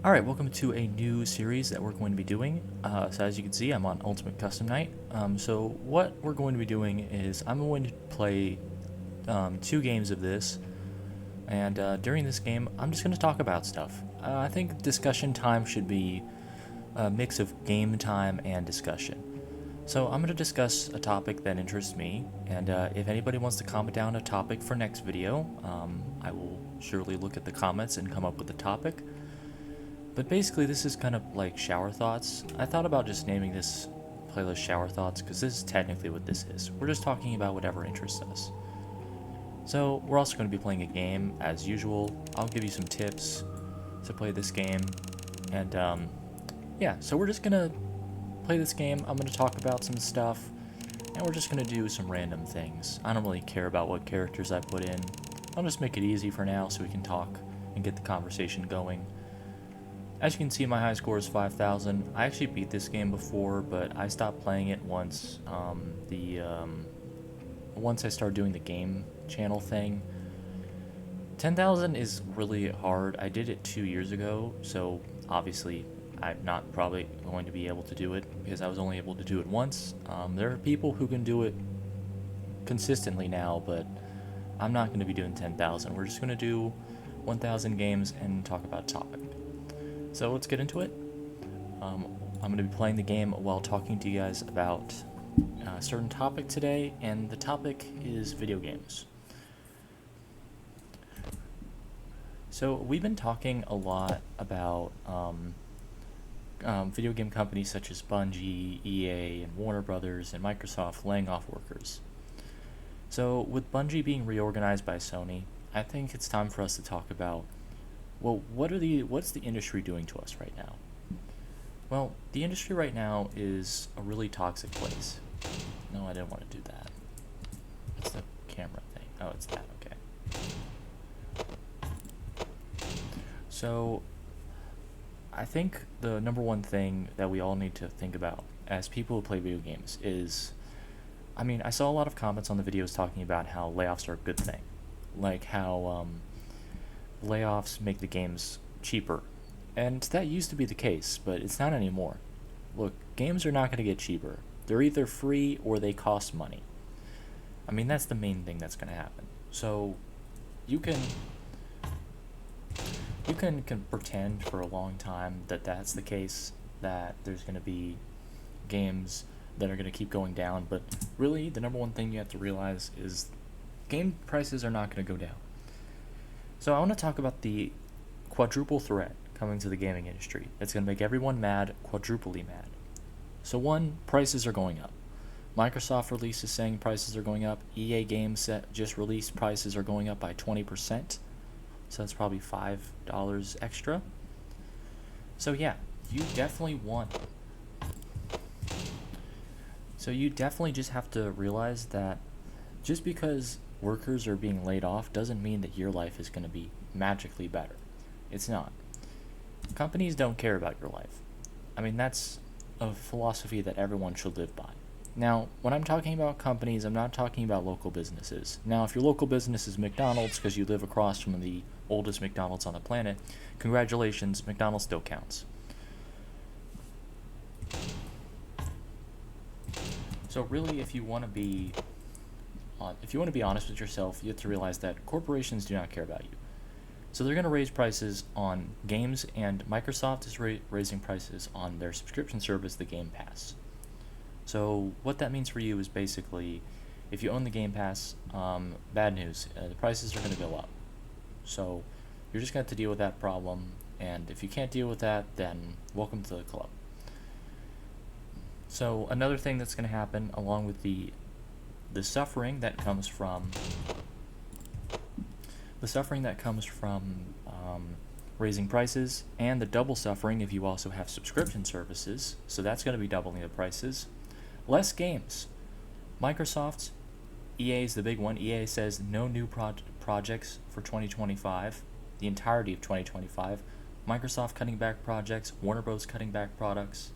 Alright, welcome to a new series that we're going to be doing. So as you can see, I'm on Ultimate Custom Night. So what we're going to be doing is I'm going to play 2 games of this, and during this game, I'm just going to talk about stuff. I think discussion time should be a mix of game time and discussion. So I'm going to discuss a topic that interests me, and if anybody wants to comment down a topic for next video, I will surely look at the comments and come up with a topic. But basically, this is kind of like shower thoughts. I thought about just naming this playlist shower thoughts because this is technically what this is. We're just talking about whatever interests us. So we're also going to be playing a game as usual. I'll give you some tips to play this game. And yeah, so we're just going to play this game. I'm going to talk about some stuff. And we're just going to do some random things. I don't really care about what characters I put in. I'll just make it easy for now so we can talk and get the conversation going. As you can see, my high score is 5,000. I actually beat this game before, but I stopped playing it once once I started doing the game channel thing. 10,000 is really hard. I did it 2 years ago, so obviously I'm not probably going to be able to do it because I was only able to do it once. There are people who can do it consistently now, but I'm not going to be doing 10,000. We're just going to do 1,000 games and talk about a topic. So let's get into it. I'm going to be playing the game while talking to you guys about a certain topic today, and the topic is video games. So we've been talking a lot about video game companies such as Bungie, EA, and Warner Brothers, and Microsoft laying off workers. So with Bungie being reorganized by Sony, I think it's time for us to talk about, well, what's the industry doing to us right now? Well, the industry right now is a really toxic place. No, I didn't want to do that. It's the camera thing. Oh, it's that, okay. So, I think the number one thing that we all need to think about as people who play video games is, I mean, I saw a lot of comments on the videos talking about how layoffs are a good thing. Like how, layoffs make the games cheaper, and that used to be the case, but it's not anymore. Look, games are not going to get cheaper. They're either free or they cost money. I mean, that's the main thing that's going to happen. So you can pretend for a long time that that's the case, that there's going to be games that are going to keep going down, but really the number one thing you have to realize is game prices are not going to go down. So I want to talk about the quadruple threat coming to the gaming industry. It's going to make everyone mad, quadruply mad. So one, prices are going up. Microsoft release is saying prices are going up. EA Games just released prices are going up by 20%. So that's probably $5 extra. So yeah, you definitely just have to realize that just because workers are being laid off doesn't mean that your life is going to be magically better. It's not. Companies don't care about your life. I mean, that's a philosophy that everyone should live by. Now, when I'm talking about companies, I'm not talking about local businesses. Now, if your local business is McDonald's because you live across from the oldest McDonald's on the planet, congratulations, McDonald's still counts. So really, if you want to be honest with yourself, you have to realize that corporations do not care about you. So they're going to raise prices on games, and Microsoft is raising prices on their subscription service, the Game Pass. So what that means for you is basically, if you own the Game Pass, bad news, the prices are going to go up. So you're just going to have to deal with that problem, and if you can't deal with that, then welcome to the club. So another thing that's going to happen, along with the suffering that comes from raising prices, and the double suffering if you also have subscription services, so that's going to be doubling the prices. Less games. Microsoft, EA is the big one. EA says no new projects for 2025, the entirety of 2025. Microsoft cutting back projects, Warner Bros. Cutting back projects.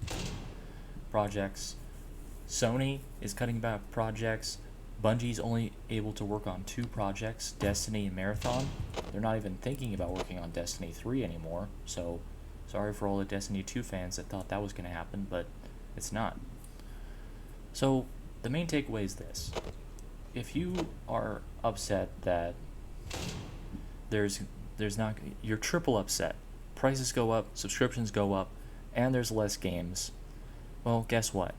Sony is cutting back projects. Bungie's only able to work on 2 projects, Destiny and Marathon. They're not even thinking about working on Destiny 3 anymore, so Sorry for all the Destiny 2 fans that thought that was going to happen, but it's not. So, the main takeaway is this. If you are upset that there's not, you're triple upset. Prices go up, subscriptions go up, and there's less games. Well, guess what?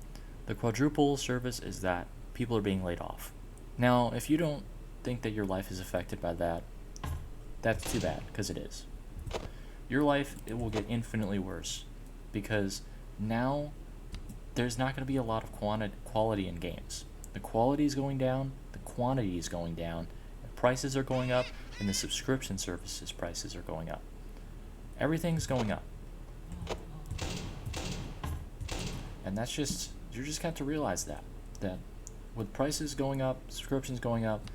The quadruple service is that people are being laid off. Now, if you don't think that your life is affected by that, that's too bad, because it is. Your life, it will get infinitely worse, because now there's not going to be a lot of quality in games. The quality is going down, the quantity is going down, the prices are going up, and the subscription services prices are going up. Everything's going up. And that's just, you just got to realize that with prices going up, subscriptions going up,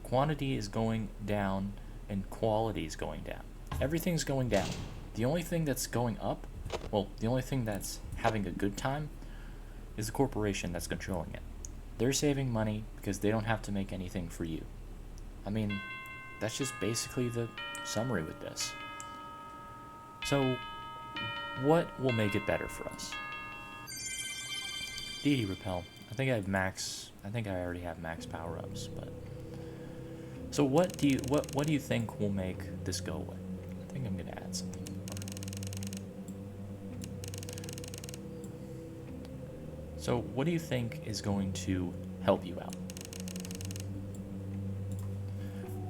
quantity is going down, and quality is going down. Everything's going down. The only thing that's going up, well, the only thing that's having a good time is the corporation that's controlling it. They're saving money because they don't have to make anything for you. I mean, that's just basically the summary with this. So, what will make it better for us? DD Repel. I think I already have max power-ups, but so what do you think will make this go away? I think I'm gonna add something more. So what do you think is going to help you out?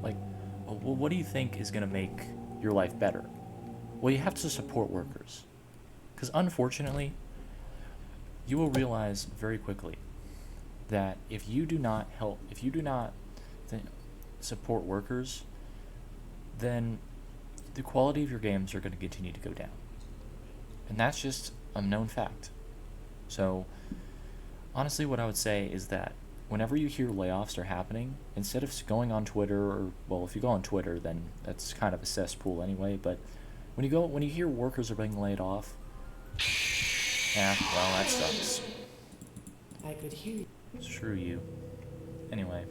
Like, well, what do you think is gonna make your life better? Well, you have to support workers, because unfortunately, you will realize very quickly that if you do not support workers, then the quality of your games are going to continue to go down. And that's just a known fact. So, honestly, what I would say is that whenever you hear layoffs are happening, instead of going on Twitter, or, well, if you go on Twitter, then that's kind of a cesspool anyway, but when you hear workers are being laid off, yeah, well, that sucks. I could hear you. Screw you. Anyway,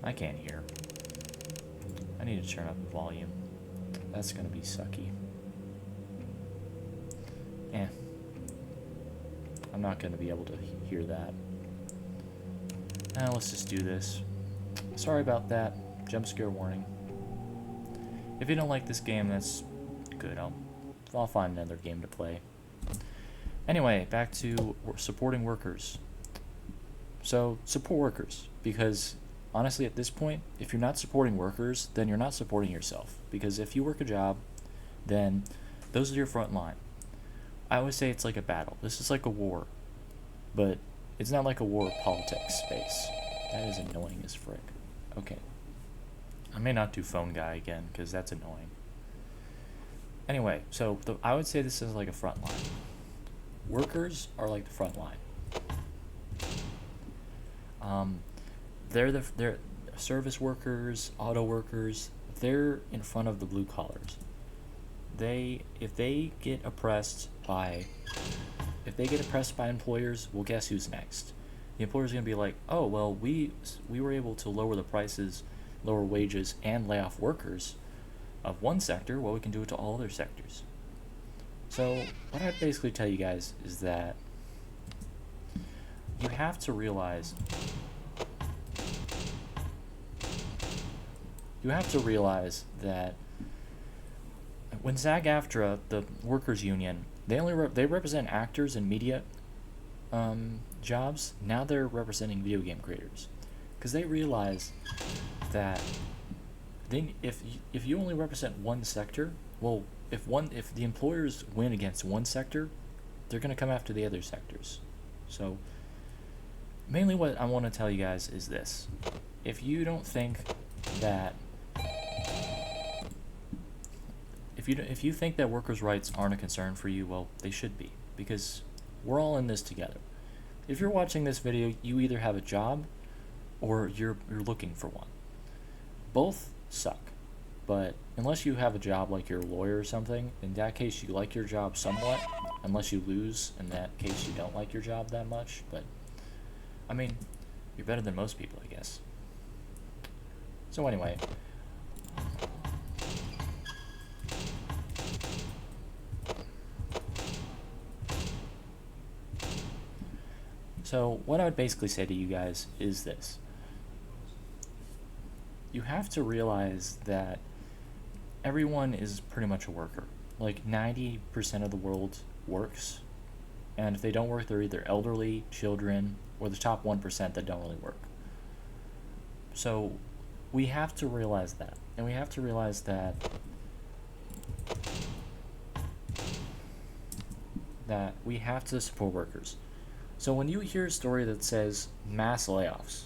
I can't hear. I need to turn up the volume. That's gonna be sucky. I'm not gonna be able to hear that. Now let's just do this. Sorry about that. Jump scare warning. If you don't like this game, that's good. I'll find another game to play. Anyway, back to supporting workers. So, support workers, because honestly at this point, if you're not supporting workers, then you're not supporting yourself. Because if you work a job, then those are your front line. I always say it's like a battle. This is like a war. But it's not like a war of politics space. That is annoying as frick. Okay. I may not do phone guy again, because that's annoying. Anyway, so I would say this is like a front line. Workers are like the front line. They're service workers, auto workers. They're in front of the blue collars. If they get oppressed by employers, well, guess who's next? The employer's gonna be like, oh well, we were able to lower the prices, lower wages, and lay off workers of one sector. Well, we can do it to all other sectors. So what I basically tell you guys is that you have to realize that when SAG-AFTRA, the workers union, they represent actors and media jobs. Now they're representing video game creators, because they realize that if you only represent one sector, well, if the employers win against one sector, they're going to come after the other sectors. So mainly what I want to tell you guys is this: if you don't think that if you think that workers' rights aren't a concern for you, well, they should be, because we're all in this together. If you're watching this video, you either have a job or you're looking for one. Both suck, but unless you have a job like you're a lawyer or something, in that case you like your job somewhat, unless you lose, in that case you don't like your job that much, but I mean, you're better than most people, I guess. So anyway, So what I would basically say to you guys is this. You have to realize that everyone is pretty much a worker. Like 90% of the world works, and if they don't work, they're either elderly, children, or the top 1% that don't really work. So we have to realize that, and we have to realize that we have to support workers. So when you hear a story that says mass layoffs,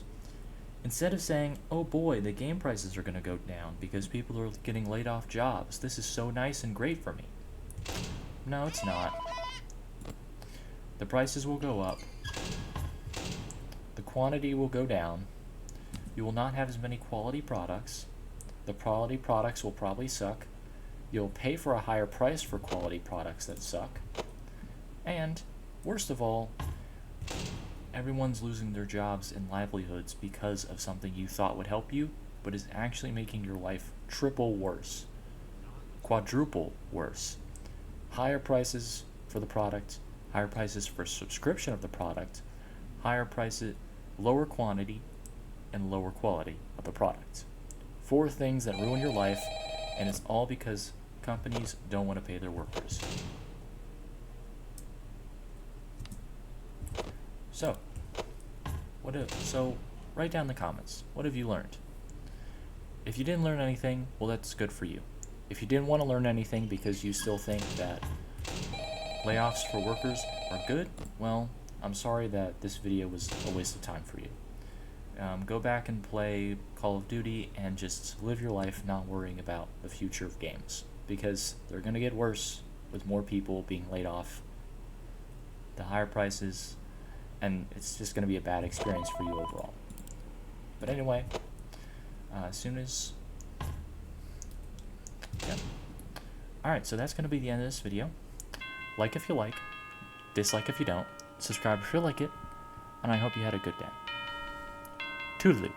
instead of saying, oh boy, the game prices are going to go down because people are getting laid off jobs, this is so nice and great for me. No, it's not. The prices will go up. The quantity will go down. You will not have as many quality products. The quality products will probably suck. You'll pay for a higher price for quality products that suck. And, worst of all, everyone's losing their jobs and livelihoods because of something you thought would help you, but is actually making your life triple worse, quadruple worse. Higher prices for the product, higher prices for subscription of the product, higher prices, lower quantity, and lower quality of the product. 4 things that ruin your life, and it's all because companies don't want to pay their workers. So write down in the comments, what have you learned? If you didn't learn anything, well, that's good for you. If you didn't want to learn anything because you still think that layoffs for workers are good, well, I'm sorry that this video was a waste of time for you. Go back and play Call of Duty and just live your life not worrying about the future of games, because they're going to get worse with more people being laid off, the higher prices, and it's just going to be a bad experience for you overall. But anyway, as soon as... yeah. Alright, so that's going to be the end of this video. Like if you like, dislike if you don't, subscribe if you like it, and I hope you had a good day. Toodaloo.